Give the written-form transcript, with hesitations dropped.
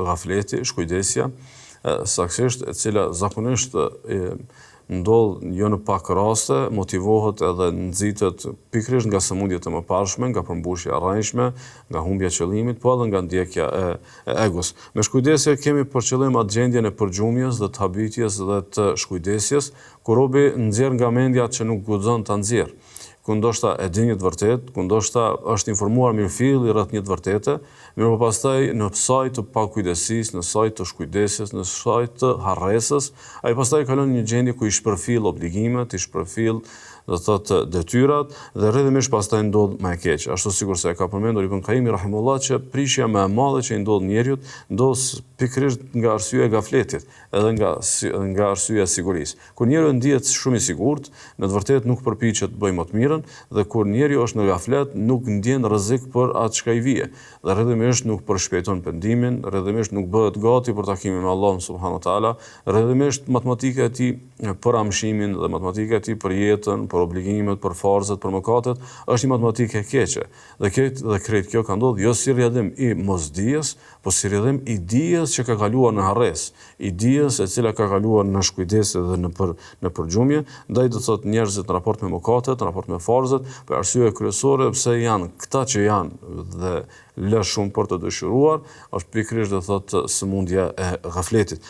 ghafleti, shkujdesja, saktësisht e cila zakonisht ndodh jo në pak raste, motivohet edhe nxitet pikërisht nga sëmundjet e mëparshme, nga përmbushja e rrënjshme, nga humbja e qëllimit, po edhe nga ndjekja e egos. Me shkujdesje kemi për qëllim atë gjendjen e përgjumjes dhe të habitjes dhe të shkujdesjes, ku robi nxjerr nga mendja që nuk guxon ta nxjerr. Ku ndoshta e di një të vërtetë, ku ndoshta është informuar mirëfilli rreth një të vërtete, mirë po pastaj në saj të pakujdesisë, në saj të shkujdesjes, në saj të harresës, ai pastaj kalon në një gjendje ku i shpërfill obligimet, i shpërfill do të thotë detyrat dhe rrjedhimisht pastaj ndodh më e keq. Ashtu sikur se e ka përmendur Ibn Qayyim rahimullah që prishja më e madhe që i ndodh njeriu ndodh pikërisht nga arsyeja e gafletit, edhe nga arsyeja e sigurisë. Kur njeriu ndihet shumë i sigurt, në të vërtetë nuk përpiqet të bëjë më të mirën dhe kur njeriu është në gaflet nuk ndjen rrezik për atë çka i vije. Dhe rrjedhimisht nuk përshpejton pendimin, rrjedhimisht nuk bëhet gati për takimin me Allahun subhanahu wa taala, rrjedhimisht matematika e tij për amshimin dhe matematika e tij për jetën, për obligimet, për farzat, për mëkatet, është një matematikë e keqe. Dhe krejt kjo ka ndodhur jo si rrjedhim i mosdijes, po si rrjedhim i dijes që ka kaluar në harres, i dijes e cila ka kaluar në shkujdesje dhe në përgjumje, ndaj do të thotë njerëzit në raport me mëkatet, në raport me farzat, për arsye kryesore pse janë këta që janë dhe lë shumë për të dëshiruar, është pikërisht do të thotë sëmundja e ghafletit.